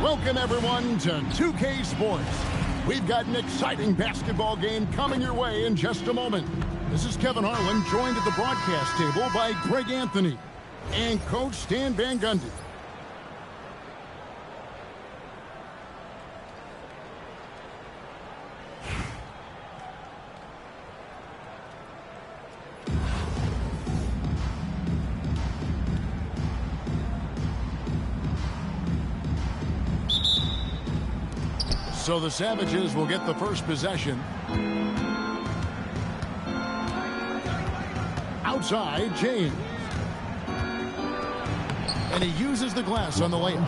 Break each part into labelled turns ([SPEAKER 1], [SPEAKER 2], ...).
[SPEAKER 1] Welcome, everyone, to 2K Sports. We've got an exciting basketball game coming your way in just a moment. This is Kevin Harlan, joined at the broadcast table by Greg Anthony and Coach Stan Van Gundy. So the Savages will get the first possession. Outside, James. And he uses the glass on the lane.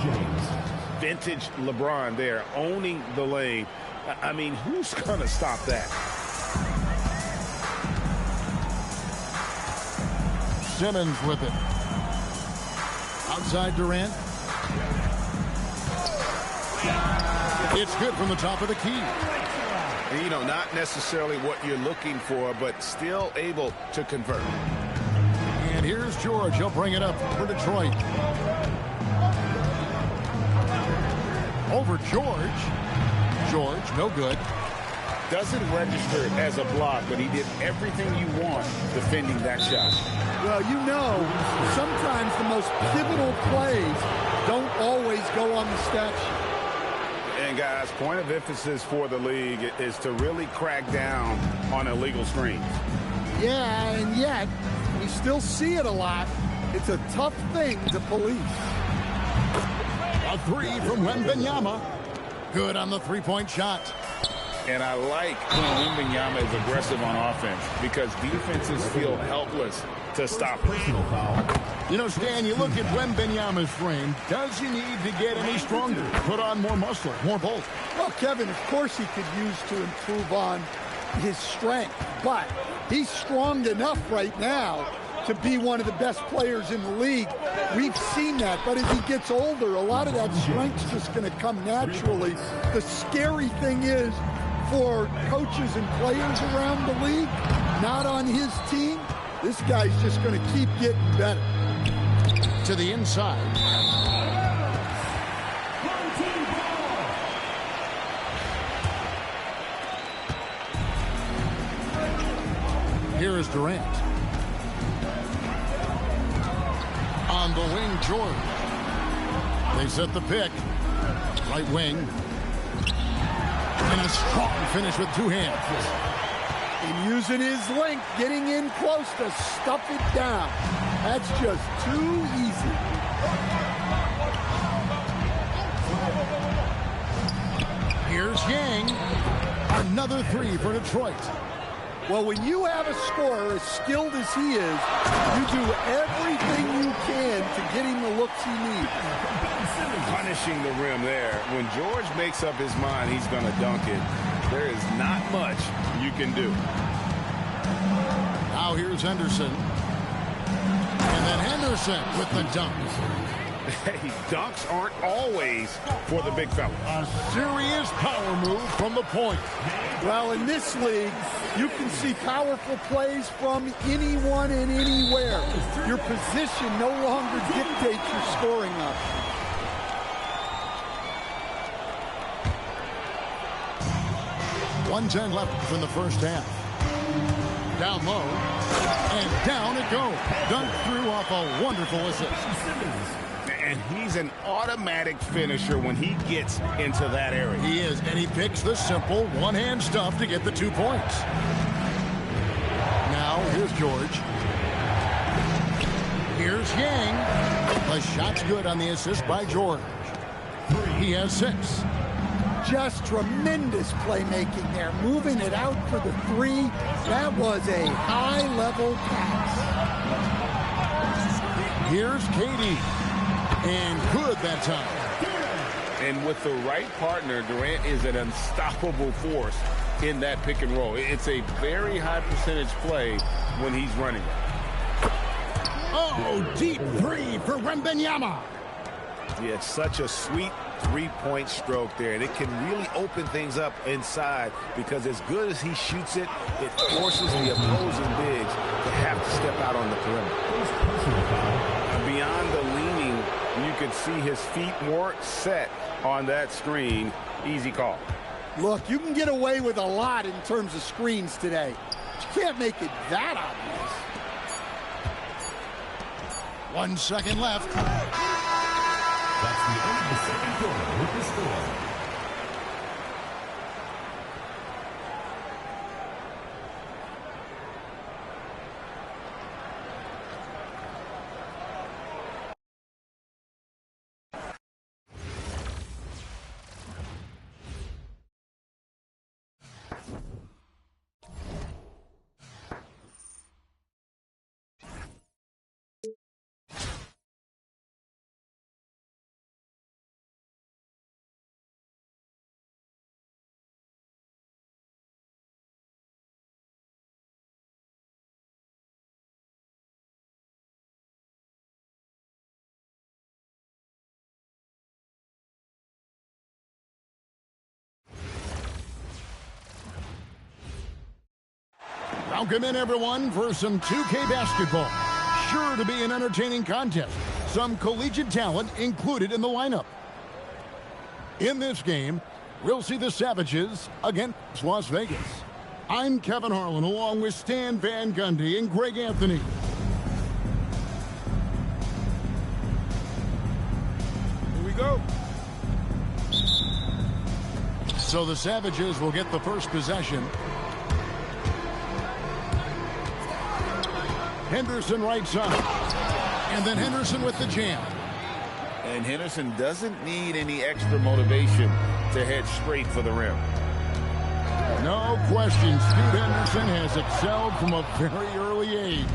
[SPEAKER 2] Vintage LeBron there, owning the lane. I mean, who's going to stop that?
[SPEAKER 1] Simmons with it. Outside Durant. It's good from the top of the key.
[SPEAKER 2] You know, not necessarily what you're looking for, but still able to convert.
[SPEAKER 1] And here's George. He'll bring it up for Detroit. Over George. George, no good.
[SPEAKER 2] Doesn't register as a block, but he did everything you want defending that shot.
[SPEAKER 3] Well, you know, sometimes the most pivotal plays don't always go on the stat sheet.
[SPEAKER 2] And guys, point of emphasis for the league is to really crack down on illegal screens.
[SPEAKER 3] Yeah, and yet we still see it a lot. It's a tough thing to police.
[SPEAKER 1] A three from Wembanyama. Good on the three-point shot.
[SPEAKER 2] And I like when Wembanyama is aggressive on offense because defenses feel helpless to stop him.
[SPEAKER 1] You know, Stan, you look at Wembanyama's frame. Does he need to get any stronger? Put on more muscle, more bulk?
[SPEAKER 3] Well, Kevin, of course he could use to improve on his strength, but he's strong enough right now to be one of the best players in the league. We've seen that, but as he gets older, a lot of that strength's just going to come naturally. The scary thing is for coaches and players around the league, not on his team, this guy's just going to keep getting better.
[SPEAKER 1] To the inside. Here is Durant. On the wing, George. They set the pick. Right wing. And a strong finish with two hands.
[SPEAKER 3] And using his length, getting in close to stuff it down. That's just too easy.
[SPEAKER 1] Here's Yang. Another three for Detroit.
[SPEAKER 3] Well, when you have a scorer as skilled as he is, you do everything you can to get him the looks he needs.
[SPEAKER 2] Punishing the rim there. When George makes up his mind he's going to dunk it, there is not much you can do.
[SPEAKER 1] Now here's Henderson. And then Henderson with the dunk.
[SPEAKER 2] Hey, dunks aren't always for the big fella.
[SPEAKER 1] A serious power move from the point.
[SPEAKER 3] Well, in this league, you can see powerful plays from anyone and anywhere. Your position no longer dictates your scoring option.
[SPEAKER 1] .110 left from the first half. Down low, and down it goes. Dunked through off a wonderful assist.
[SPEAKER 2] And he's an automatic finisher when he gets into that area.
[SPEAKER 1] He is, and he picks the simple one-hand stuff to get the 2 points. Now, here's George. Here's Yang. The shot's good on the assist by George. He has 6.
[SPEAKER 3] Just tremendous playmaking there. Moving it out for the 3. That was a high-level pass.
[SPEAKER 1] Here's KD. And good that time.
[SPEAKER 2] And with the right partner, Durant is an unstoppable force in that pick and roll. It's a very high percentage play when he's running it.
[SPEAKER 1] Oh, deep 3 for Wembanyama.
[SPEAKER 2] Yeah, it's such a sweet three-point stroke there, and it can really open things up inside because as good as he shoots it, it forces the opposing bigs to have to step out on the perimeter. Beyond the leaning, you could see his feet more set on that screen. Easy call.
[SPEAKER 3] Look, you can get away with a lot in terms of screens today. But you can't make it that obvious.
[SPEAKER 1] 1 second left.
[SPEAKER 4] That's the end of the second quarter with the score.
[SPEAKER 1] Welcome in, everyone, for some 2K basketball. Sure to be an entertaining contest. Some collegiate talent included in the lineup. In this game, we'll see the Savages against Las Vegas. I'm Kevin Harlan, along with Stan Van Gundy and Greg Anthony.
[SPEAKER 2] Here we go.
[SPEAKER 1] So the Savages will get the first possession. Henderson right side. And then Henderson with the jam.
[SPEAKER 2] And Henderson doesn't need any extra motivation to head straight for the rim.
[SPEAKER 1] No question, Scoot Henderson has excelled from a very early age.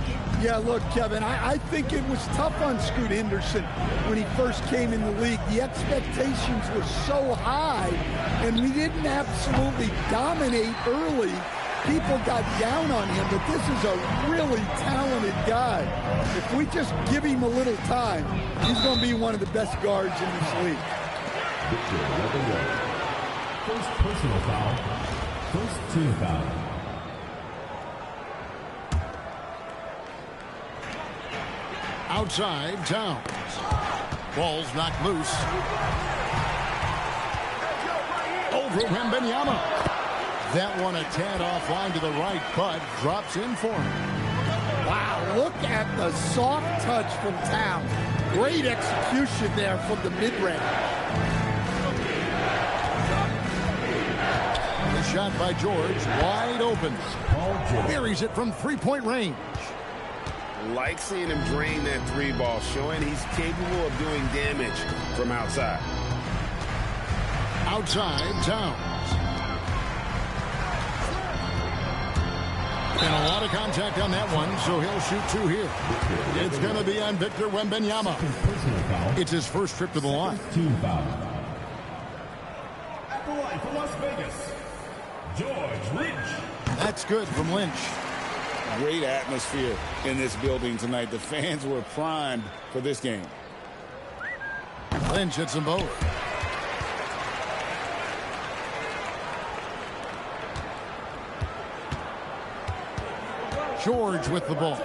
[SPEAKER 3] Yeah, look, Kevin, I think it was tough on Scoot Henderson when he first came in the league. The expectations were so high, and we didn't absolutely dominate early. People got down on him, but this is a really talented guy. If we just give him a little time, he's going to be one of the best guards in this league.
[SPEAKER 4] Victor Weatherwood. First personal foul. First team foul.
[SPEAKER 1] Outside, Towns. Ball's knocked loose. Over Wembanyama. That one a tad offline to the right, but drops in for him.
[SPEAKER 3] Wow, look at the soft touch from Towns. Great execution there from the mid-range.
[SPEAKER 1] The shot by George, wide open. Buries it from three-point range.
[SPEAKER 2] Like seeing him drain that three ball, showing he's capable of doing damage from outside.
[SPEAKER 1] Outside, Towns. And a lot of contact on that one, so he'll shoot two here. It's going to be on Victor Wembanyama. It's his first trip to the line.
[SPEAKER 4] Team foul. At the line for Las Vegas, George Lynch.
[SPEAKER 1] That's good from Lynch.
[SPEAKER 2] Great atmosphere in this building tonight. The fans were primed for this game.
[SPEAKER 1] Lynch hits them both. George with the ball.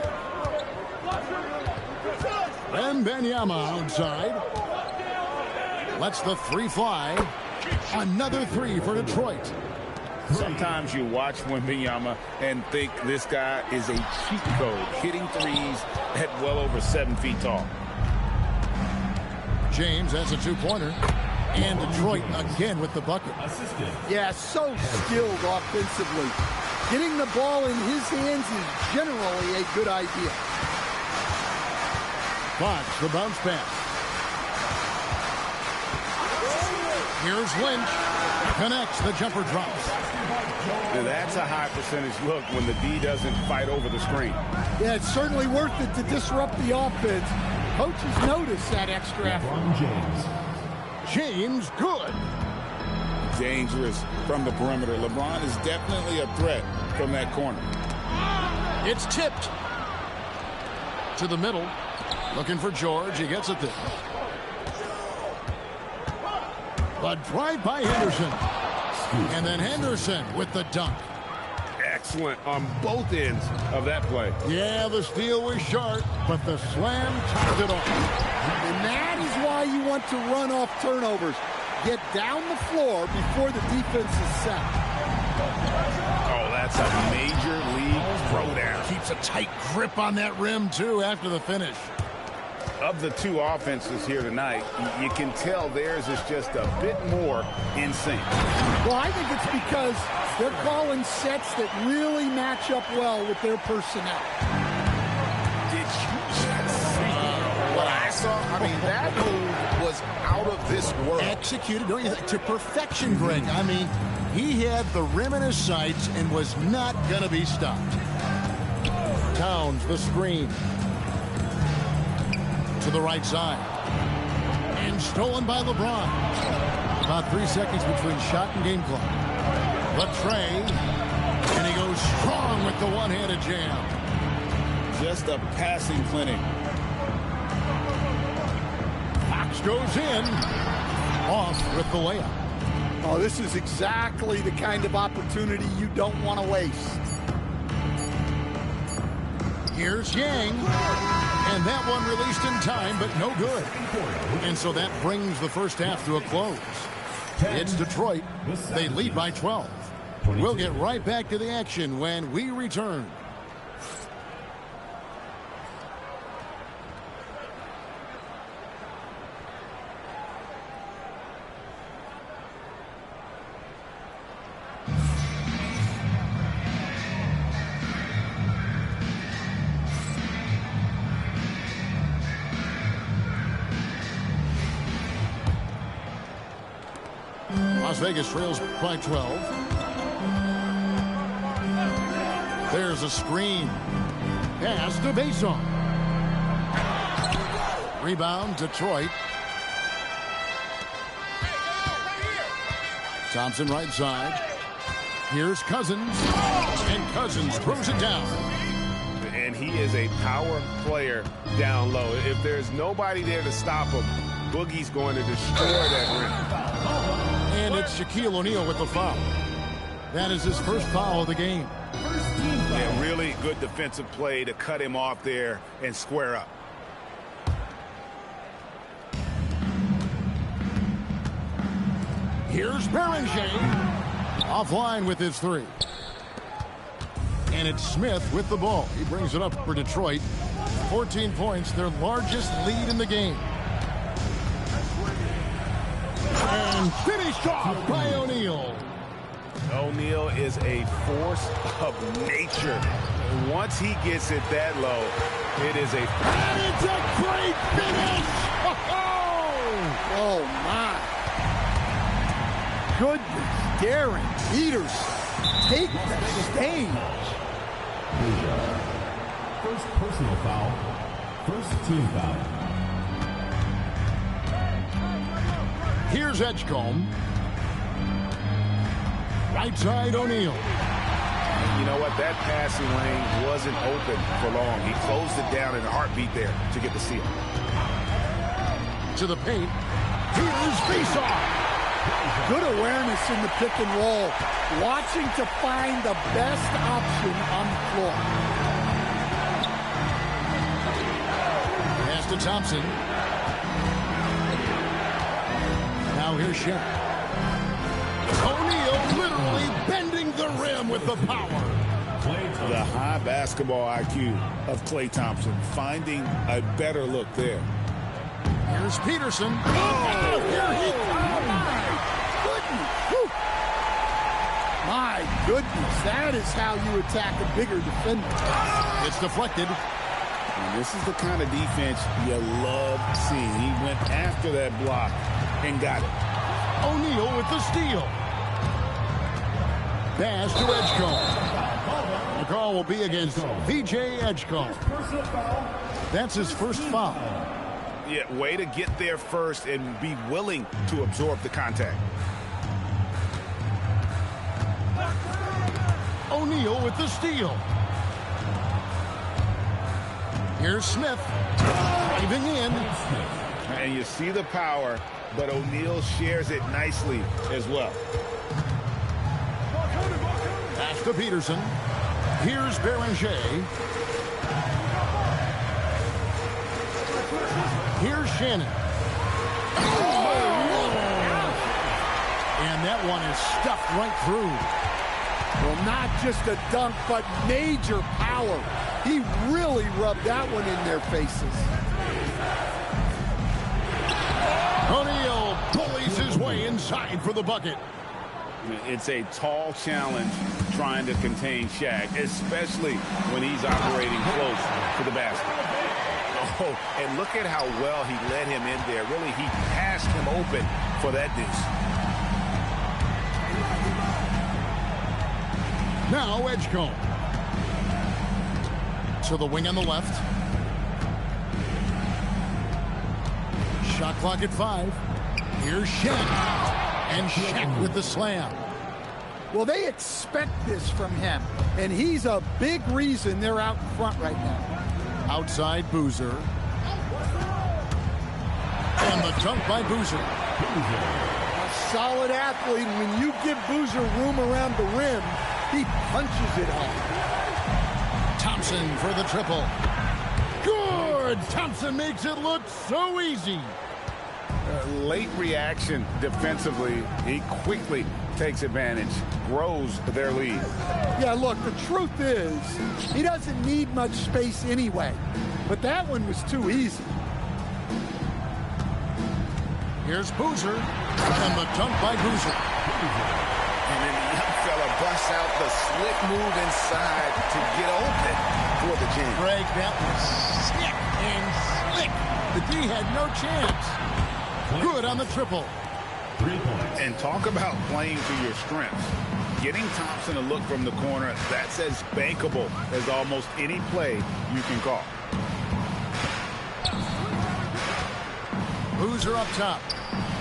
[SPEAKER 1] Wembanyama outside. Lets the three fly. Another three for Detroit.
[SPEAKER 2] Sometimes you watch Wembanyama and think this guy is a cheat code, hitting threes at well over 7 feet tall.
[SPEAKER 1] James has a two-pointer. And Detroit again with the bucket.
[SPEAKER 4] Assisted.
[SPEAKER 3] Yeah, so skilled offensively. Getting the ball in his hands is generally a good idea.
[SPEAKER 1] Fox, the bounce pass. Here's Lynch. Connects, the jumper drops.
[SPEAKER 2] Now that's a high percentage look when the D doesn't fight over the screen.
[SPEAKER 3] Yeah, it's certainly worth it to disrupt the offense. Coaches notice that extra effort.
[SPEAKER 4] LeBron James.
[SPEAKER 1] James, good.
[SPEAKER 2] Dangerous from the perimeter. LeBron is definitely a threat from that corner.
[SPEAKER 1] It's tipped to the middle. Looking for George. He gets it there. But drive by Henderson. And then Henderson with the dunk.
[SPEAKER 2] excellent on both ends of that play.
[SPEAKER 1] Yeah, the steal was sharp, but the slam topped it off.
[SPEAKER 3] And that is why you want to run off turnovers. Get down the floor before the defense is set.
[SPEAKER 2] Oh, that's a major league throwdown.
[SPEAKER 1] Keeps a tight grip on that rim, too, after the finish.
[SPEAKER 2] Of the two offenses here tonight, you can tell theirs is just a bit more in sync.
[SPEAKER 3] Well, I think it's because they're calling sets that really match up well with their personnel.
[SPEAKER 5] Did you just see what I saw? I mean, that move was out of this world.
[SPEAKER 1] Executed, don't you think, to perfection, Greg. I mean, he had the rim in his sights and was not going to be stopped. Towns, the screen. To the right side. And stolen by LeBron. About 3 seconds between shot and game clock. Latrey. And he goes strong with the one-handed jam.
[SPEAKER 2] Just a passing clinic.
[SPEAKER 1] Fox goes in. Off with the layup.
[SPEAKER 3] Oh, this is exactly the kind of opportunity you don't want to waste.
[SPEAKER 1] Here's Yang. And that one released in time, but no good. And so that brings the first half to a close. It's Detroit. They lead by 12. We'll get right back to the action when we return. Las Vegas trails by 12. There's a screen. Pass to Bason. Rebound, Detroit. Thompson right side. Here's Cousins. And Cousins throws it down.
[SPEAKER 2] And he is a power player down low. If there's nobody there to stop him, Boogie's going to destroy that rim.
[SPEAKER 1] And it's Shaquille O'Neal with the foul. That is his first foul of the game.
[SPEAKER 2] Yeah, really good defensive play to cut him off there and square up.
[SPEAKER 1] Here's Berenger. Offline with his three. And it's Smith with the ball. He brings it up for Detroit. 14 points, their largest lead in the game. And finished off by O'Neal.
[SPEAKER 2] O'Neal is a force of nature. Once he gets it that low, it is a...
[SPEAKER 1] And it's a great finish!
[SPEAKER 3] Oh, my. Goodness, Darren Peterson, take the stage.
[SPEAKER 4] First personal foul. First team foul.
[SPEAKER 1] Here's Edgecombe. Right side, O'Neal.
[SPEAKER 2] You know what? That passing lane wasn't open for long. He closed it down in a heartbeat there to get the steal.
[SPEAKER 1] To the paint. Here's Faceoff.
[SPEAKER 3] Good awareness in the pick and roll. Watching to find the best option on the floor.
[SPEAKER 1] Pass to Thompson. Now here's Shaq. O'Neal literally bending the rim with the power.
[SPEAKER 2] The high basketball IQ of Klay Thompson, finding a better look there.
[SPEAKER 1] Here's Peterson.
[SPEAKER 3] Oh, here he comes. My goodness, that is how you attack a bigger defender.
[SPEAKER 1] It's deflected.
[SPEAKER 2] And this is the kind of defense you love seeing. He went after that block and got it.
[SPEAKER 1] O'Neal with the steal. Pass to Edgecombe. The call will be against VJ Edgecombe. That's his first foul.
[SPEAKER 2] Yeah, way to get there first and be willing to absorb the contact.
[SPEAKER 1] O'Neal with the steal. Here's Smith. Driving in.
[SPEAKER 2] And you see the power, but O'Neal shares it nicely as well.
[SPEAKER 1] Pass to Peterson. Here's Beranger. Here's Shannon. And that one is stuffed right through.
[SPEAKER 3] Well, not just a dunk, but major power. He really rubbed that one in their faces.
[SPEAKER 1] O'Neal bullies his way inside for the bucket.
[SPEAKER 6] It's a tall challenge trying to contain Shaq, especially when he's operating close to the basket.
[SPEAKER 2] Oh, and look at how well he led him in there. Really, he passed him open for that deuce.
[SPEAKER 1] Now Edgecombe. To the wing on the left. Shot clock at 5. Here's Shaq. And Shaq with the slam.
[SPEAKER 3] Well, they expect this from him, and he's a big reason they're out in front right now.
[SPEAKER 1] Outside Boozer. And the dunk by Boozer.
[SPEAKER 3] A solid athlete. When you give Boozer room around the rim, he punches it home.
[SPEAKER 1] Thompson for the triple. Good! Thompson makes it look so easy.
[SPEAKER 6] Late reaction defensively. He quickly takes advantage, grows their lead.
[SPEAKER 3] Yeah, look, the truth is, he doesn't need much space anyway. But that one was too easy.
[SPEAKER 1] Here's Boozer. And the dunk by Boozer.
[SPEAKER 2] And then the young fella busts out the slick move inside to get open for the jam.
[SPEAKER 1] Greg, that was slick and slick. The D had no chance. Good on the triple.
[SPEAKER 4] 3 points.
[SPEAKER 6] And talk about playing to your strengths. Getting Thompson a look from the corner, that's as bankable as almost any play you can call.
[SPEAKER 1] Boozer up top.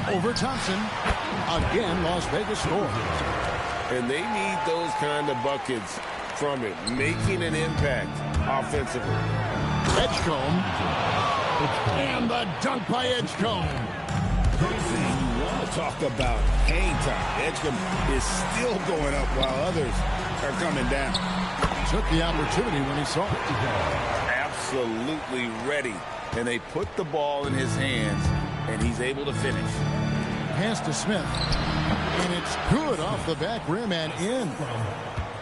[SPEAKER 1] Over Thompson. Again, Las Vegas scores.
[SPEAKER 2] And they need those kind of buckets from him, making an impact offensively.
[SPEAKER 1] Edgecombe. And the dunk by Edgecombe.
[SPEAKER 2] You want to talk about hang time. Edgecombe is still going up while others are coming down.
[SPEAKER 1] Took the opportunity when he saw it.
[SPEAKER 2] Absolutely ready. And they put the ball in his hands, and he's able to finish.
[SPEAKER 1] Pass to Smith. And it's good off the back rim and in.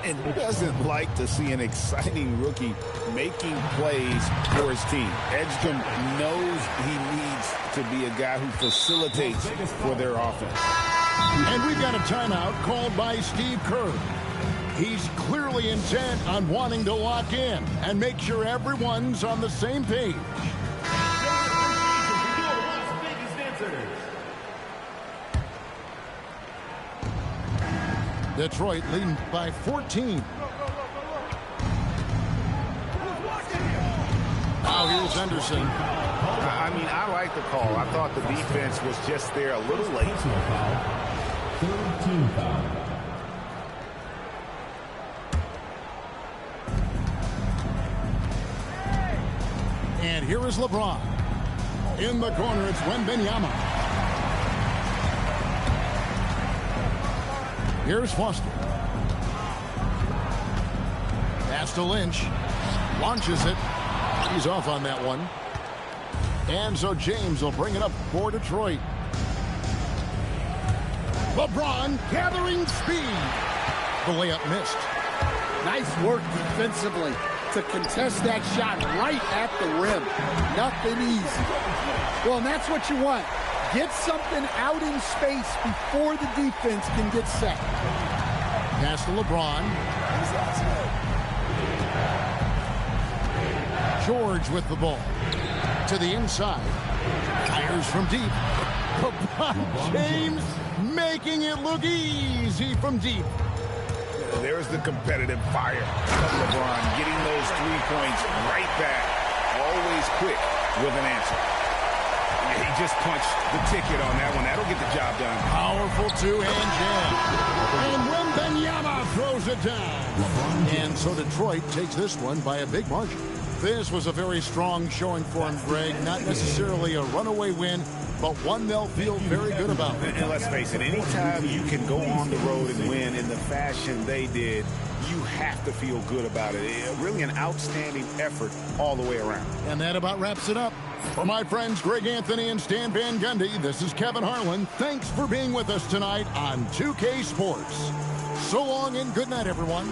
[SPEAKER 2] And who doesn't like to see an exciting rookie making plays for his team? Edgecombe knows he needs to be a guy who facilitates for their offense.
[SPEAKER 1] And we've got a timeout called by Steve Kerr. He's clearly intent on wanting to lock in and make sure everyone's on the same page. Detroit leading by 14. Now here's Henderson.
[SPEAKER 2] I mean, I like the call. I thought the defense was just there a little late.
[SPEAKER 4] 13 foul.
[SPEAKER 1] And here is LeBron. In the corner, it's Wembanyama. Here's Foster. Pass to Lynch. Launches it. He's off on that one. And so James will bring it up for Detroit. LeBron gathering speed. The layup missed.
[SPEAKER 3] Nice work defensively to contest that shot right at the rim. Nothing easy. Well, and that's what you want. Get something out in space before the defense can get set.
[SPEAKER 1] Pass to LeBron. George with the ball. To the inside. Fires from deep. LeBron James making it look easy from deep.
[SPEAKER 2] There's the competitive fire of LeBron, getting those 3 points right back. Always quick with an answer. He just punched the ticket on that one. That'll get the job done.
[SPEAKER 1] Powerful two-hand jam. And Wembanyama throws it down. And so Detroit takes this one by a big margin. This was a very strong showing for him, Greg. Not necessarily a runaway win, but one they'll feel very good about.
[SPEAKER 2] And let's face it, anytime you can go on the road and win in the fashion they did, you have to feel good about it. Really an outstanding effort all the way around.
[SPEAKER 1] And that about wraps it up. For my friends Greg Anthony and Stan Van Gundy, this is Kevin Harlan. Thanks for being with us tonight on 2K Sports. So long and good night, everyone.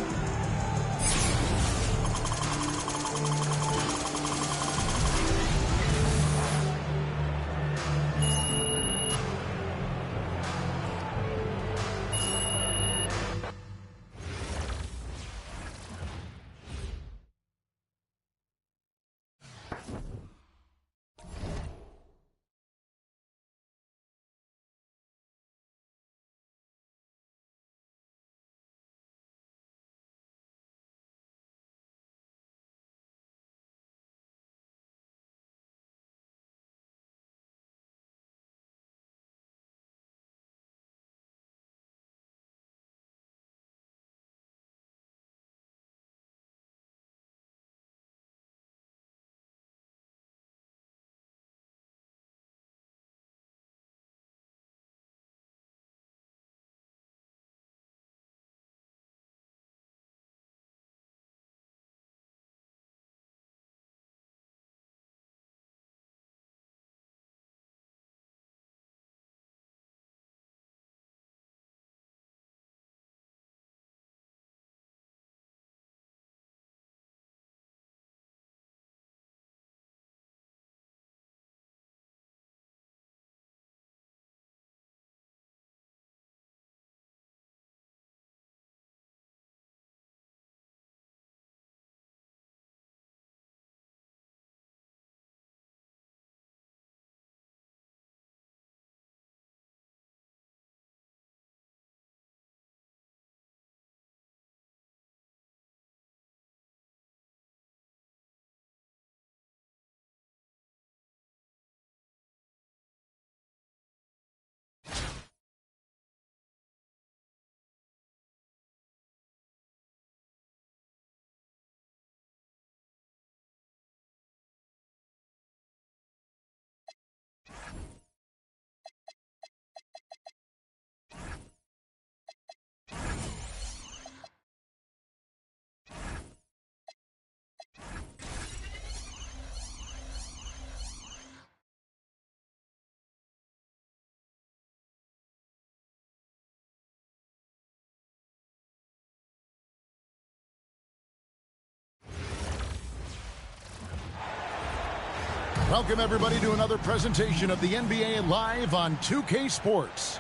[SPEAKER 1] Welcome, everybody, to another presentation of the NBA live on 2K Sports.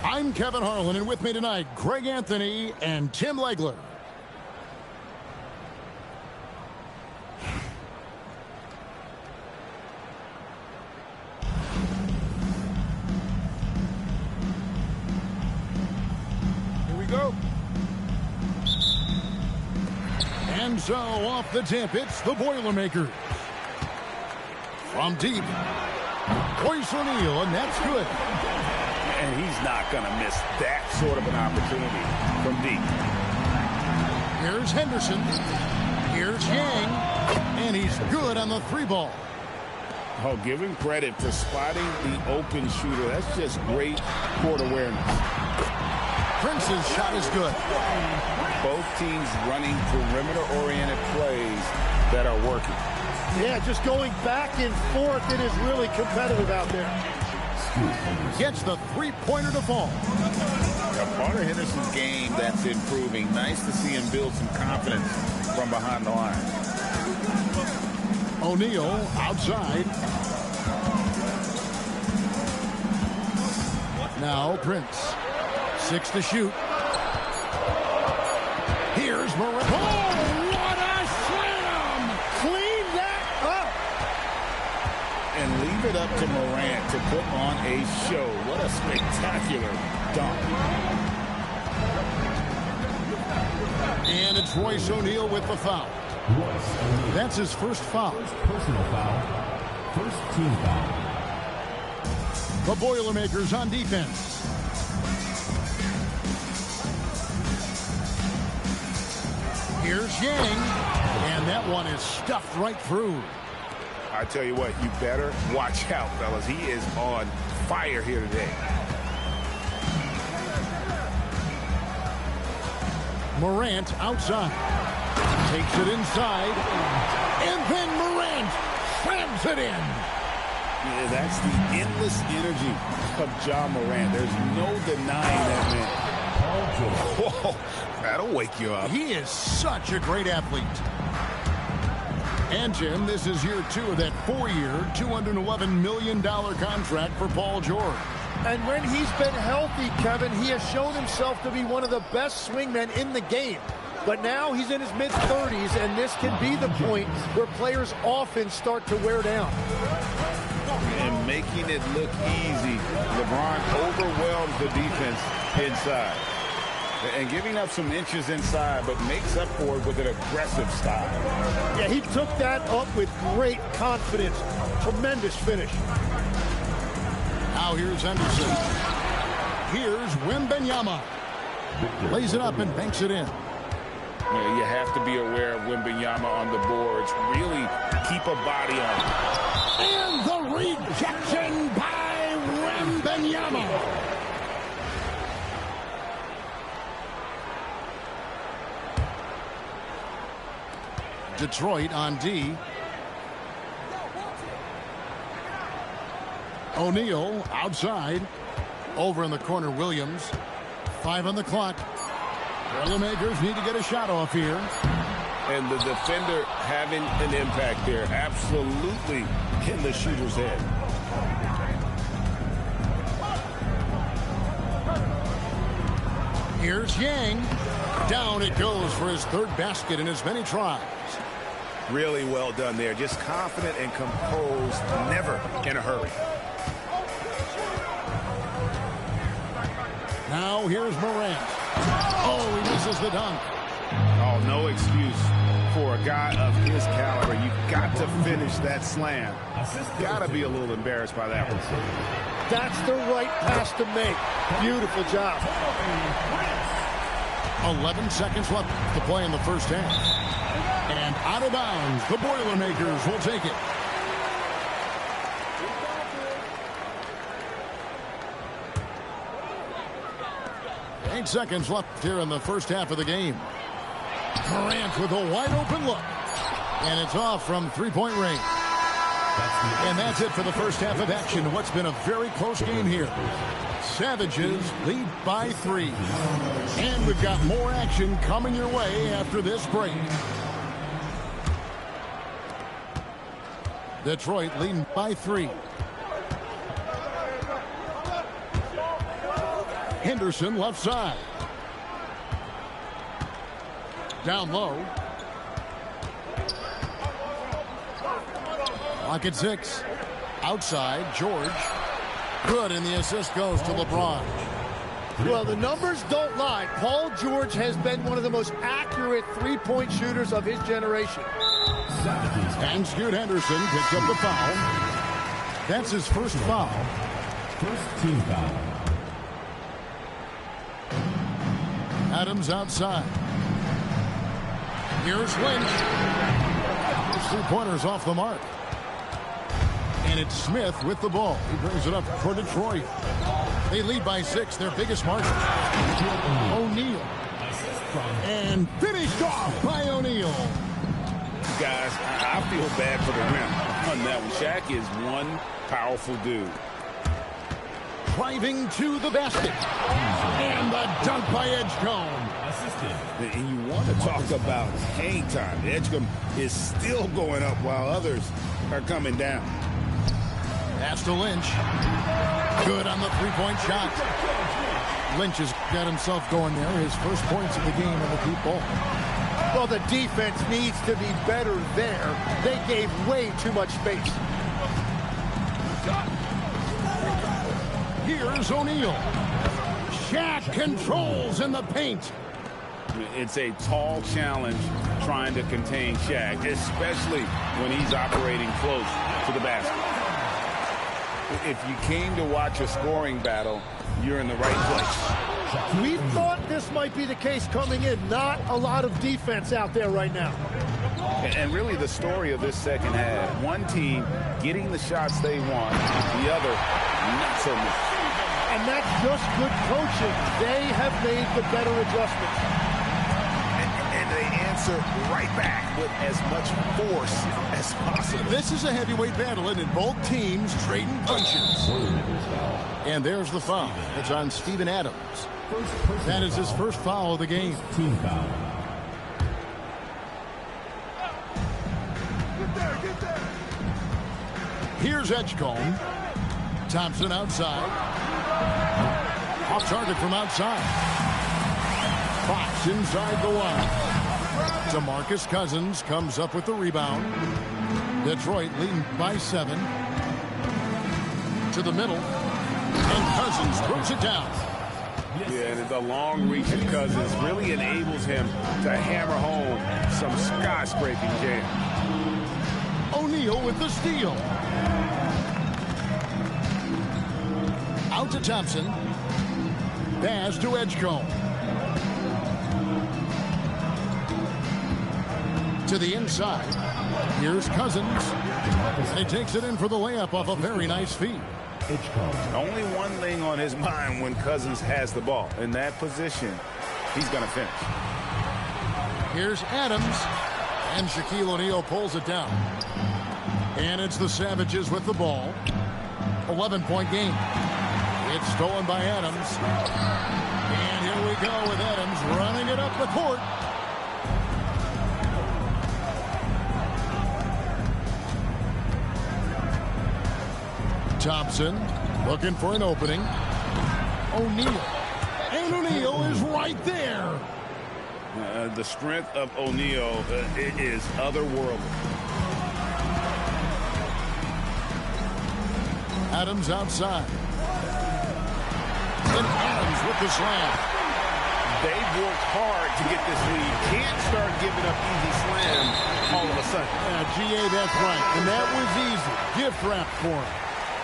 [SPEAKER 1] I'm Kevin Harlan, and with me tonight, Greg Anthony and Tim Legler.
[SPEAKER 2] Here we go.
[SPEAKER 1] And so, off the tip, it's the Boilermakers. From deep, Kush, and that's good.
[SPEAKER 2] And he's not going to miss that sort of an opportunity from deep.
[SPEAKER 1] Here's Henderson. Here's Yang. And he's good on the three ball.
[SPEAKER 2] Oh, give him credit for spotting the open shooter. That's just great court awareness.
[SPEAKER 1] Prince's shot is good.
[SPEAKER 2] Both teams running perimeter-oriented plays that are working.
[SPEAKER 3] Yeah, just going back and forth. It is really competitive out there.
[SPEAKER 1] Gets the three-pointer to fall.
[SPEAKER 2] A part of Henderson's game that's improving. Nice to see him build some confidence from behind the line.
[SPEAKER 1] O'Neal outside. Now Prince. 6 to shoot. Here's Morant. Oh, what a slam!
[SPEAKER 3] Clean that up.
[SPEAKER 2] And leave it up to Morant to put on a show. What a spectacular dunk.
[SPEAKER 1] And it's Royce O'Neal with the foul. That's his first foul.
[SPEAKER 4] Personal foul. First team foul.
[SPEAKER 1] The Boilermakers on defense. Here's Yang. And that one is stuffed right through.
[SPEAKER 2] I tell you what, you better watch out, fellas. He is on fire here today.
[SPEAKER 1] Morant outside. Takes it inside. And then Morant slams it in.
[SPEAKER 2] Yeah, that's the endless energy of Ja Morant. There's no denying that man. Whoa, that'll wake you up.
[SPEAKER 1] He is such a great athlete. And, Jim, this is year 2 of that 4-year, $211 million contract for Paul George.
[SPEAKER 7] And when he's been healthy, Kevin, he has shown himself to be one of the best swingmen in the game. But now he's in his mid-30s, and this can be the point where players often start to wear down.
[SPEAKER 2] And making it look easy, LeBron overwhelms the defense inside. And giving up some inches inside, but makes up for it with an aggressive style.
[SPEAKER 7] Yeah, he took that up with great confidence. Tremendous finish.
[SPEAKER 1] Now here's Henderson. Here's Wembanyama. Lays it up and banks it in.
[SPEAKER 2] You have to be aware of Wembanyama on the boards. Really keep a body on him.
[SPEAKER 1] And the rejection by Wembanyama. Detroit on D. O'Neal outside. Over in the corner, Williams. 5 on the clock. Boilermakers need to get a shot off here.
[SPEAKER 2] And the defender having an impact there. Absolutely in the shooter's head.
[SPEAKER 1] Here's Yang. Down it goes for his 3rd basket in as many tries.
[SPEAKER 2] Really well done there. Just confident and composed. Never in a hurry.
[SPEAKER 1] Now here's Morant. Oh, he misses the dunk.
[SPEAKER 2] Oh, no excuse for a guy of his caliber. You've got to finish that slam. Got to be a little embarrassed by that one.
[SPEAKER 7] That's the right pass to make. Beautiful job.
[SPEAKER 1] 11 seconds left to play in the first half. And out of bounds, the Boilermakers will take it. Eight seconds left here in the first half of the game. Morant with a wide open look. And it's off from three-point range. And that's it for the first half of action. What's been a very close game here. Savages lead by 3. And we've got more action coming your way after this break. Detroit leading by 3. Henderson left side. Down low. Clock at 6. Outside, George. Good, and the assist goes to LeBron.
[SPEAKER 7] Well, the numbers don't lie. Paul George has been one of the most accurate three-point shooters of his generation.
[SPEAKER 1] And Scoot Henderson picks up the foul. That's his first foul.
[SPEAKER 4] First team foul.
[SPEAKER 1] Adams outside. Here's Lynch. His 3-pointers off the mark. And it's Smith with the ball. He brings it up for Detroit. They lead by 6, their biggest margin. O'Neal. And finished off by O'Neal.
[SPEAKER 2] Guys, I feel bad for the rim on that one. Shaq is one powerful dude.
[SPEAKER 1] Driving to the basket. And the dunk by Edgecombe.
[SPEAKER 2] And you want to talk about hang time. Edgecombe is still going up while others are coming down.
[SPEAKER 1] Pass to Lynch. Good on the 3-point shot. Lynch has got himself going there. His first points of the game on the deep ball.
[SPEAKER 7] Well, the defense needs to be better there. They gave way too much space.
[SPEAKER 1] Here's O'Neal. Shaq controls in the paint.
[SPEAKER 2] It's a tall challenge trying to contain Shaq, especially when he's operating close to the basket. If you came to watch a scoring battle, you're in the right place.
[SPEAKER 7] We thought this might be the case coming in. Not a lot of defense out there right now.
[SPEAKER 2] And really the story of this second half, one team getting the shots they want, the other not so much.
[SPEAKER 7] And that's just good coaching. They have made the better adjustments.
[SPEAKER 2] answer right back with as much force as possible.
[SPEAKER 1] This is a heavyweight battle, and both teams trading punches. And there's the foul. It's on Steven Adams. That is his first foul of the game.
[SPEAKER 4] Team foul.
[SPEAKER 1] Here's Edgecombe. Thompson outside. Off target from outside. Fox inside the line. DeMarcus Cousins comes up with the rebound. Detroit leading by 7. To the middle. And Cousins throws it down.
[SPEAKER 2] Yeah, and the long reach of Cousins really enables him to hammer home some skyscraping jam.
[SPEAKER 1] O'Neal with the steal. Out to Thompson. Pass to Edgecombe. To the inside. Here's Cousins. And he takes it in for the layup off a very nice feed.
[SPEAKER 2] Only one thing on his mind when Cousins has the ball. In that position, he's going to finish.
[SPEAKER 1] Here's Adams. And Shaquille O'Neal pulls it down. And it's the Savages with the ball. 11-point game. It's stolen by Adams. And here we go with Adams running it up the court. Thompson looking for an opening. O'Neal. And O'Neal is right there.
[SPEAKER 2] The strength of O'Neal is otherworldly.
[SPEAKER 1] Adams outside. And Adams with the slam.
[SPEAKER 2] They've worked hard to get this lead. Can't start giving up easy slams all of a sudden.
[SPEAKER 1] GA, that's right. And that was easy. Gift wrap for him.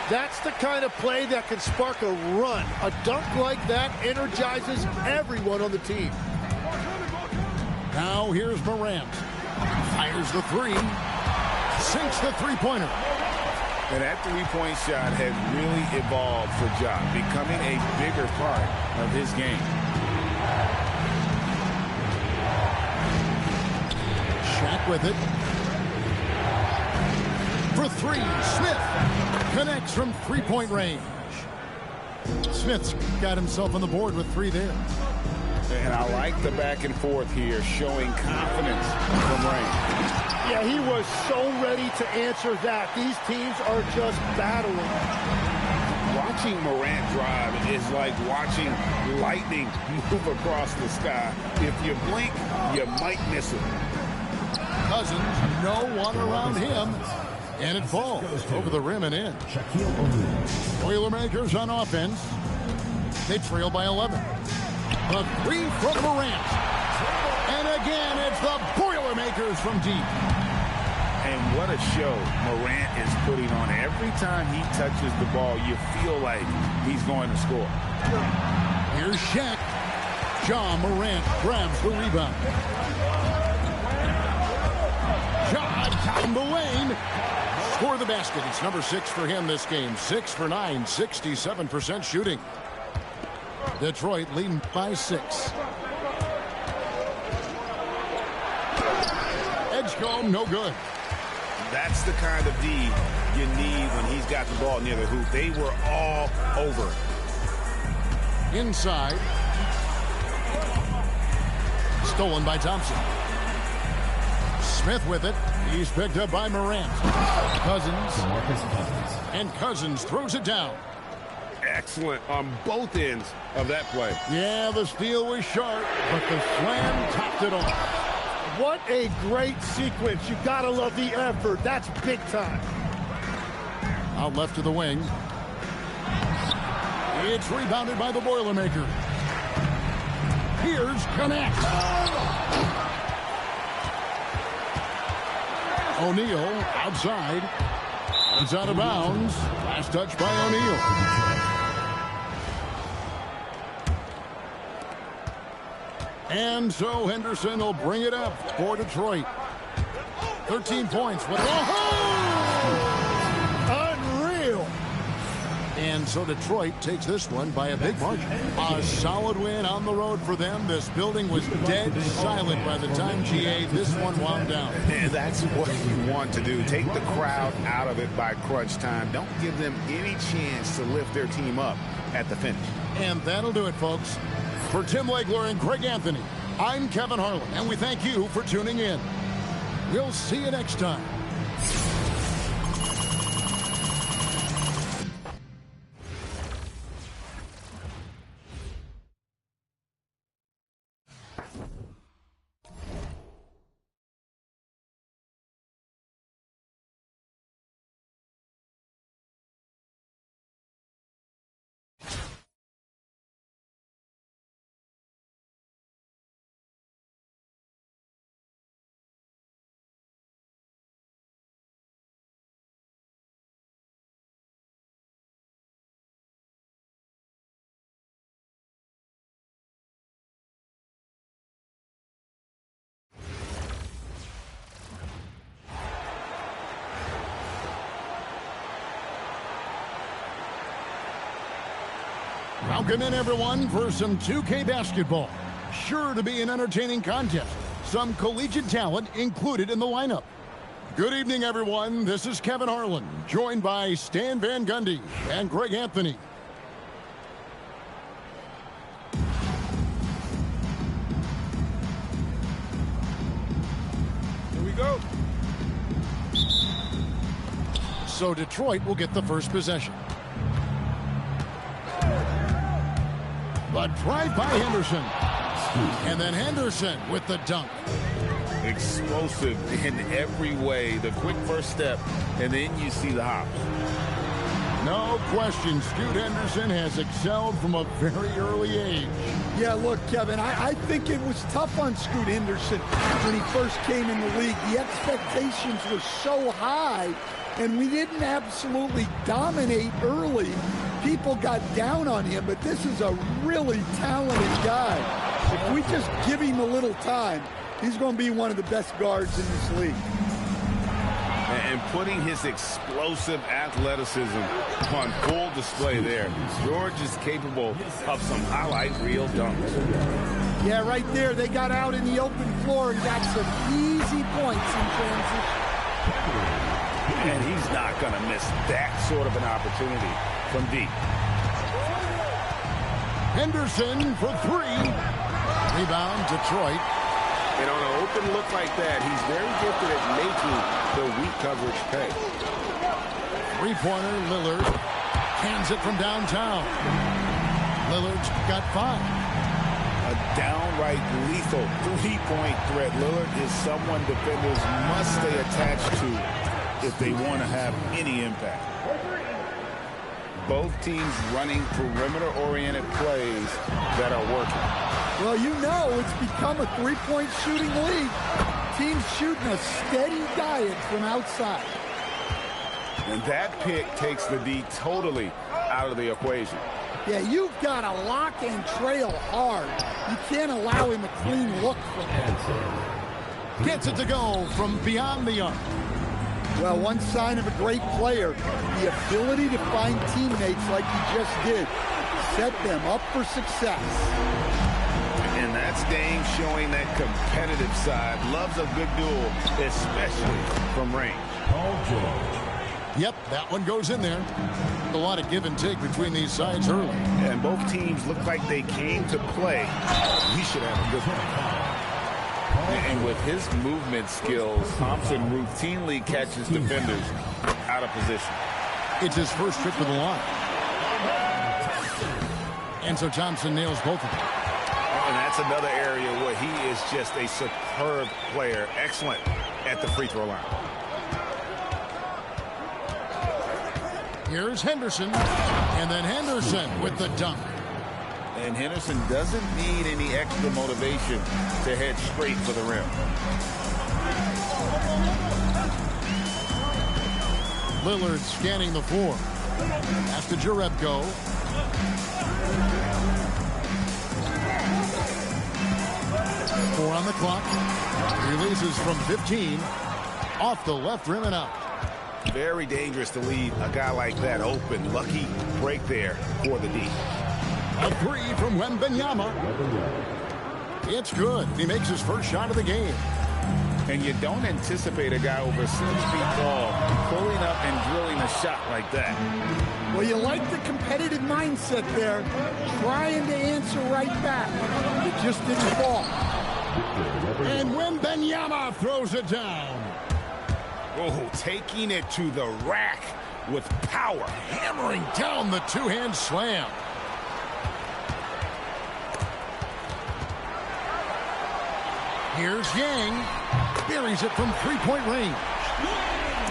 [SPEAKER 7] That's the kind of play that can spark a run. A dunk like that energizes everyone on the team.
[SPEAKER 1] Now here's Morant. Fires the three. Sinks the three-pointer.
[SPEAKER 2] And that three-point shot has really evolved for Ja, becoming a bigger part of his game.
[SPEAKER 1] Shaq with it. For three, Smith connects from three-point range. Smith's got himself on the board with 3 there.
[SPEAKER 2] And I like the back and forth here, showing confidence from range.
[SPEAKER 7] Yeah, he was so ready to answer that. These teams are just battling.
[SPEAKER 2] Watching Morant drive is like watching lightning move across the sky. If you blink, you might miss it.
[SPEAKER 1] Cousins, no one around him. And it falls over the rim and in. Boilermakers on offense. They trail by 11. A three from Morant. And again, it's the Boilermakers from deep.
[SPEAKER 2] And what a show Morant is putting on. Every time he touches the ball, you feel like he's going to score.
[SPEAKER 1] Here's Shaq. Ja Morant grabs the rebound. Ja down the lane. For the basket. It's number 6 for him this game. 6 for 9, 67% shooting. Detroit leading by 6. Edgecombe, no good.
[SPEAKER 2] That's the kind of D you need when he's got the ball near the hoop. They were all over it.
[SPEAKER 1] Inside. Stolen by Thompson. Smith with it. He's picked up by Morant. Cousins. And Cousins throws it down.
[SPEAKER 2] Excellent on both ends of that play.
[SPEAKER 1] Yeah, the steal was sharp, but the slam topped it off.
[SPEAKER 7] What a great sequence. You gotta love the effort. That's big time.
[SPEAKER 1] Out left to the wing. It's rebounded by the Boilermaker. Here's Connect. O'Neal outside. It's out of bounds. Last touch by O'Neal. And so Henderson will bring it up for Detroit. 13 points. With
[SPEAKER 7] unreal.
[SPEAKER 1] And And so Detroit takes this one by a big margin. A solid win on the road for them. This building was dead silent by the time, GA, this one wound down.
[SPEAKER 2] And that's what you want to do. Take the crowd out of it by crunch time. Don't give them any chance to lift their team up at the finish.
[SPEAKER 1] And that'll do it, folks. For Tim Legler and Greg Anthony, I'm Kevin Harlan, and we thank you for tuning in. We'll see you next time. Welcome in, everyone, for some 2K basketball. Sure to be an entertaining contest. Some collegiate talent included in the lineup. Good evening, everyone. This is Kevin Harlan, joined by Stan Van Gundy and Greg Anthony.
[SPEAKER 2] Here we go.
[SPEAKER 1] So Detroit will get the first possession. But drive by Henderson. And then Henderson with the dunk.
[SPEAKER 2] Explosive in every way. The quick first step, and then you see the hop.
[SPEAKER 1] No question, Scoot Henderson has excelled from a very early age.
[SPEAKER 3] Yeah, look, Kevin, I think it was tough on Scoot Henderson when he first came in the league. The expectations were so high, and we didn't absolutely dominate early. People got down on him, but this is a really talented guy. If we just give him a little time, he's going to be one of the best guards in this league.
[SPEAKER 2] And putting his explosive athleticism on full display there. George is capable of some highlight reel dunks.
[SPEAKER 3] Yeah, right there. They got out in the open floor and got some easy points in transition.
[SPEAKER 2] And he's not going to miss that sort of an opportunity from deep.
[SPEAKER 1] Henderson for three. Rebound, Detroit.
[SPEAKER 2] And on an open look like that, he's very gifted at making the weak coverage pay.
[SPEAKER 1] Three-pointer, Lillard. Hands it from downtown. Lillard's got 5.
[SPEAKER 2] A downright lethal three-point threat. Lillard is someone defenders must stay attached to if they want to have any impact. Both teams running perimeter-oriented plays that are working.
[SPEAKER 3] Well, you know it's become a three-point shooting league. Teams shooting a steady diet from outside.
[SPEAKER 2] And that pick takes the D totally out of the equation.
[SPEAKER 3] Yeah, you've got to lock and trail hard. You can't allow him a clean look from him.
[SPEAKER 1] Gets it to go from beyond the arc.
[SPEAKER 3] Well, one sign of a great player, the ability to find teammates like he just did. Set them up for success.
[SPEAKER 2] And that's Dame showing that competitive side. Loves a good duel, especially from range.
[SPEAKER 1] Yep, that one goes in there. A lot of give and take between these sides early.
[SPEAKER 2] And both teams look like they came to play. We should have a good one. And with his movement skills, Thompson routinely catches defenders out of position.
[SPEAKER 1] It's his first trip to the line. And so Thompson nails both of them.
[SPEAKER 2] And that's another area where he is just a superb player. Excellent at the free throw line.
[SPEAKER 1] Here's Henderson. And then Henderson with the dunk.
[SPEAKER 2] And Henderson doesn't need any extra motivation to head straight for the rim.
[SPEAKER 1] Lillard scanning the floor. That's to Jerebko. Four on the clock. Releases from 15. Off the left rim and out.
[SPEAKER 2] Very dangerous to leave a guy like that open. Lucky break there for the D.
[SPEAKER 1] A three from Wembanyama. It's good. He makes his first shot of the game.
[SPEAKER 2] And you don't anticipate a guy over 6 feet tall pulling up and drilling a shot like that.
[SPEAKER 3] Well, you like the competitive mindset there, trying to answer right back. It just didn't fall.
[SPEAKER 1] And Wembanyama throws it down.
[SPEAKER 2] Oh, taking it to the rack with power.
[SPEAKER 1] Hammering down the two-hand slam. Here's Yang. Buries it from three-point range.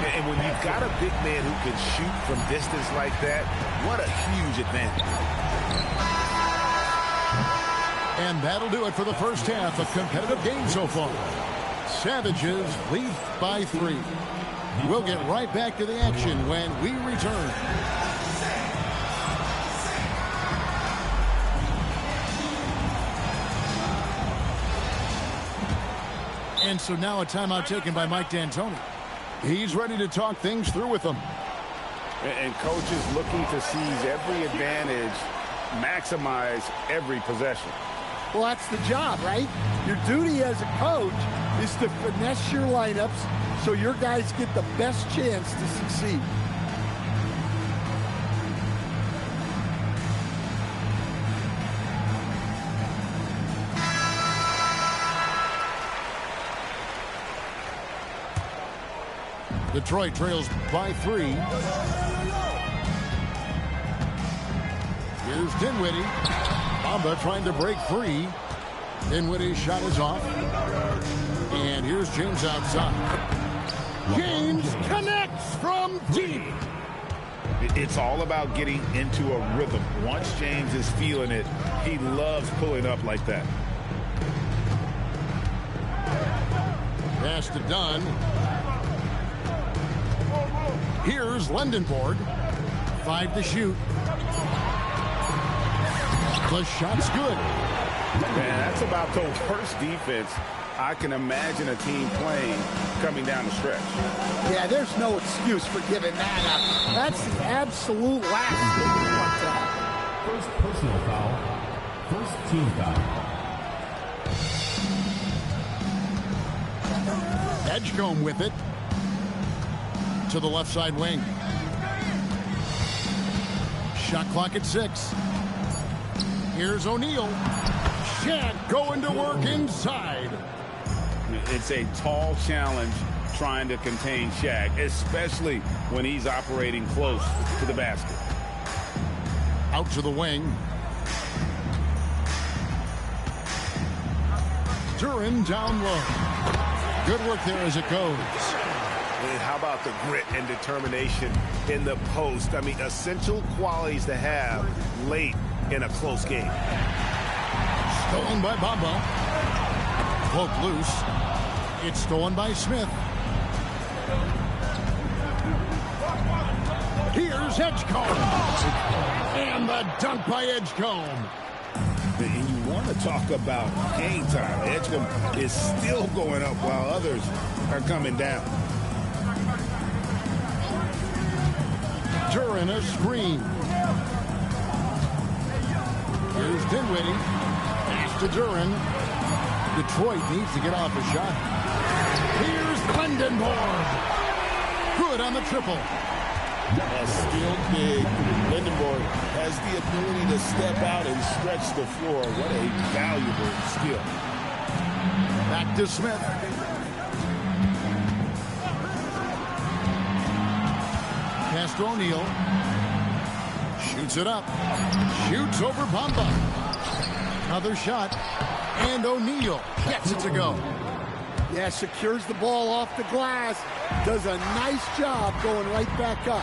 [SPEAKER 2] And when you've got a big man who can shoot from distance like that, what a huge advantage.
[SPEAKER 1] And that'll do it for the first half. A competitive game so far. Savages lead by 3. We'll get right back to the action when we return. And so now a timeout taken by Mike D'Antoni. He's ready to talk things through with them.
[SPEAKER 2] And coach is looking to seize every advantage, maximize every possession.
[SPEAKER 3] Well, that's the job, right? Your duty as a coach is to finesse your lineups so your guys get the best chance to succeed.
[SPEAKER 1] Detroit trails by 3. Here's Dinwiddie. Bamba trying to break free. Dinwiddie's shot is off. And here's James outside. James connects from deep.
[SPEAKER 2] It's all about getting into a rhythm. Once James is feeling it, he loves pulling up like that.
[SPEAKER 1] Pass to Dunn. Here's Lendenborg. 5 to shoot. The shot's good.
[SPEAKER 2] Man, that's about the worst defense I can imagine a team playing coming down the stretch.
[SPEAKER 3] Yeah, there's no excuse for giving that up. That's the absolute last thing you want to have.
[SPEAKER 4] First personal foul. First team foul.
[SPEAKER 1] Edgecombe with it. To the left side wing. Shot clock at 6. Here's O'Neal. Shaq going to work inside.
[SPEAKER 2] It's a tall challenge trying to contain Shaq, especially when he's operating close to the basket.
[SPEAKER 1] Out to the wing. Duran down low. Good work there as it goes.
[SPEAKER 2] And how about the grit and determination in the post? I mean, essential qualities to have late in a close game.
[SPEAKER 1] Stolen by Bamba. Cloak loose. It's stolen by Smith. Here's Edgecombe. And the dunk by Edgecombe.
[SPEAKER 2] And you want to talk about game time. Edgecombe is still going up while others are coming down.
[SPEAKER 1] Duran a screen. Here's Dinwiddie. Pass to Duran. Detroit needs to get off a shot. Here's Lendenborg. Good on the triple.
[SPEAKER 2] A skilled big. Lendenborg has the ability to step out and stretch the floor. What a valuable skill.
[SPEAKER 1] Back to Smith. Pass to O'Neal. Shoots it up. Shoots over Bamba. Another shot. And O'Neal gets it to go.
[SPEAKER 3] Yeah, secures the ball off the glass. Does a nice job going right back up.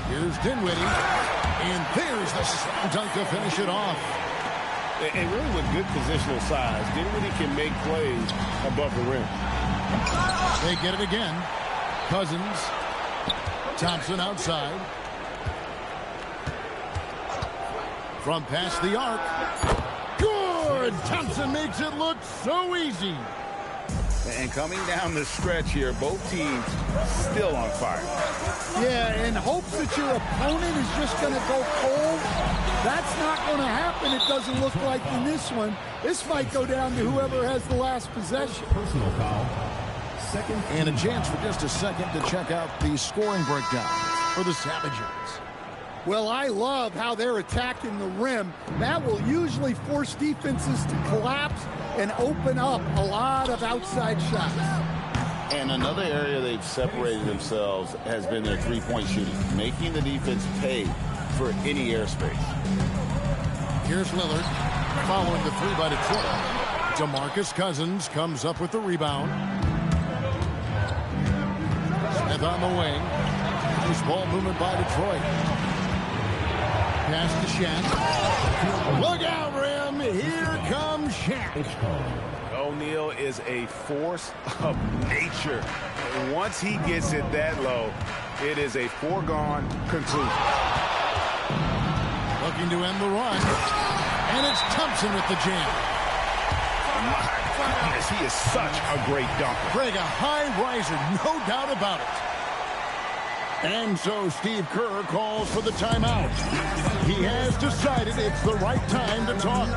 [SPEAKER 1] Here's Dinwiddie. And there's the slam dunk to finish it off.
[SPEAKER 2] And really with good positional size, Dinwiddie can make plays above the rim.
[SPEAKER 1] They get it again. Cousins. Thompson outside. From past the arc. Good! Thompson makes it look so easy.
[SPEAKER 2] And coming down the stretch here, both teams still on fire.
[SPEAKER 3] Yeah, in hopes that your opponent is just going to go cold, that's not going to happen. It doesn't look like in this one. This might go down to whoever has the last possession.
[SPEAKER 4] Personal foul. Second.
[SPEAKER 1] And a chance for just a second to check out the scoring breakdown for the Savages.
[SPEAKER 3] Well, I love how they're attacking the rim. That will usually force defenses to collapse and open up a lot of outside shots.
[SPEAKER 5] And another area they've separated themselves has been their three-point shooting, making the defense pay for any airspace.
[SPEAKER 1] Here's Lillard following the three by Detroit. DeMarcus Cousins comes up with the rebound. Smith on the wing. Nice ball movement by Detroit. Pass to Shaq. Look out, Rim. Here comes Shaq.
[SPEAKER 2] O'Neal is a force of nature. Once he gets it that low, it is a foregone conclusion.
[SPEAKER 1] Looking to end the run. And it's Thompson with the jam.
[SPEAKER 2] My goodness, he is such a great dunker.
[SPEAKER 1] Greg, a high riser, no doubt about it. And so Steve Kerr calls for the timeout. He has decided it's the right time to talk.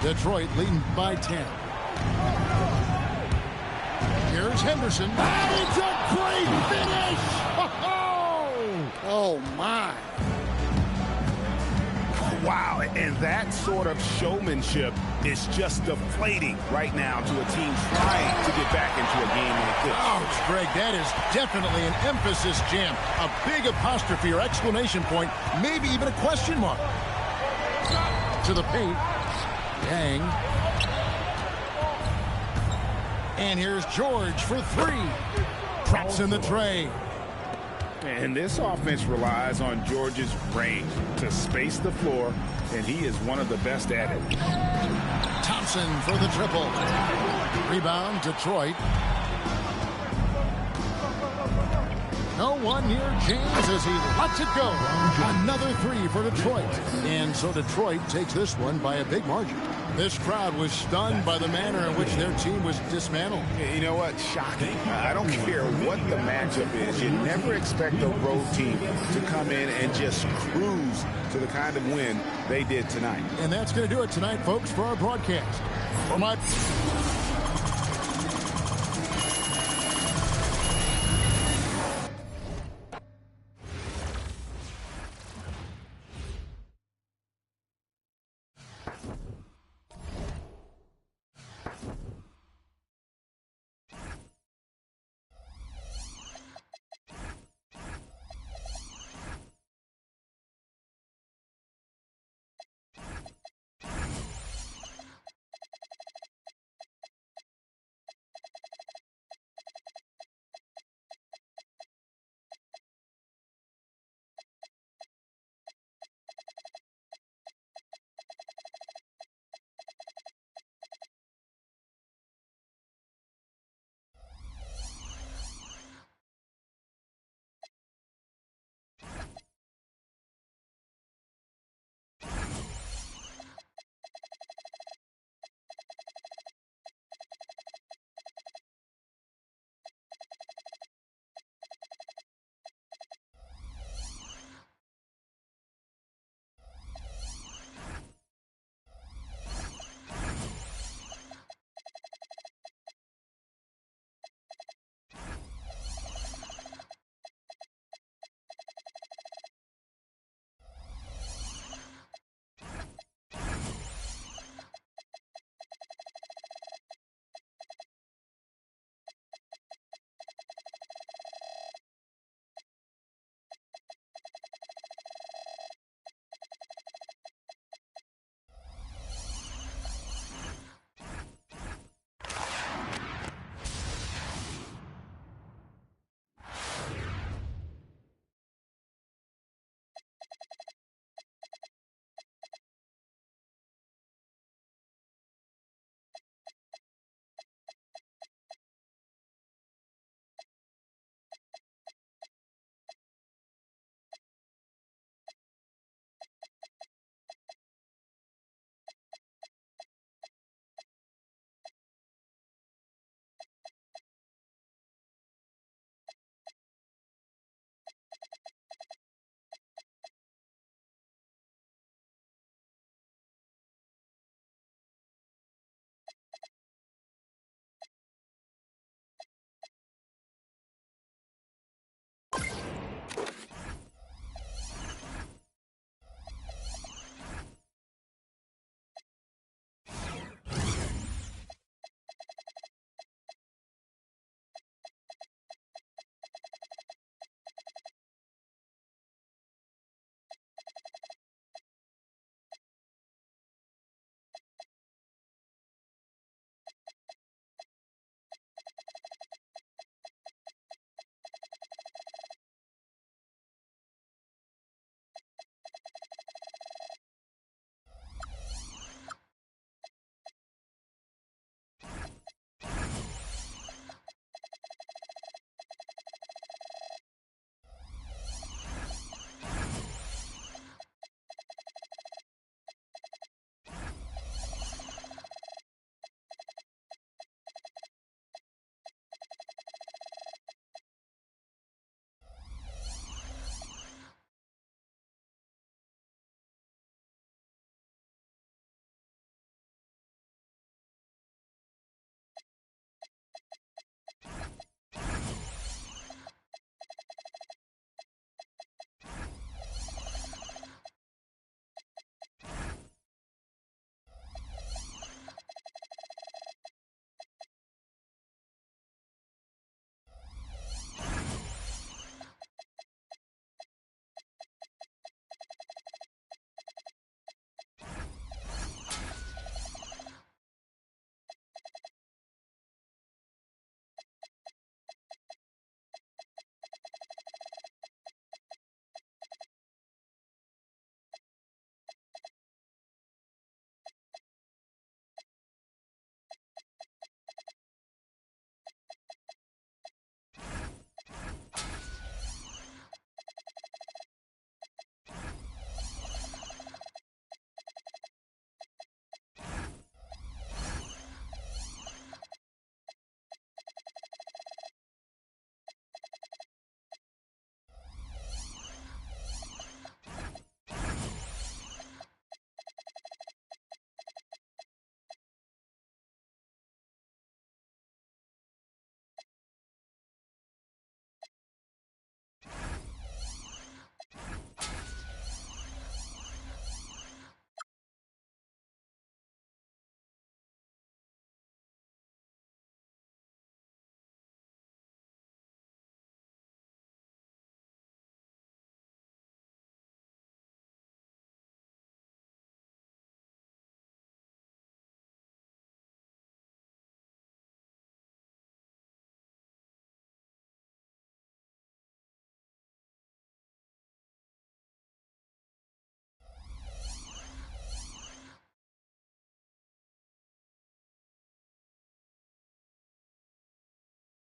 [SPEAKER 1] Detroit leading by 10. Here's Henderson. And it's a great finish!
[SPEAKER 3] Oh, my.
[SPEAKER 2] Wow, and that sort of showmanship is just deflating right now to a team trying to get back into a game like this.
[SPEAKER 1] Ouch, Greg, that is definitely an emphasis jam. A big apostrophe or exclamation point, maybe even a question mark. To the paint. Yang. And here's George for three. Props in the tray.
[SPEAKER 2] And this offense relies on George's range to space the floor, and he is one of the best at it.
[SPEAKER 1] Thompson for the triple. Rebound, Detroit. No one near James as he lets it go. Another three for Detroit. And so Detroit takes this one by a big margin. This crowd was stunned by the manner in which their team was dismantled.
[SPEAKER 2] You know what? Shocking. I don't care what the matchup is. You never expect a road team to come in and just cruise to the kind of win they did tonight.
[SPEAKER 1] And that's going to do it tonight, folks, for our broadcast. For my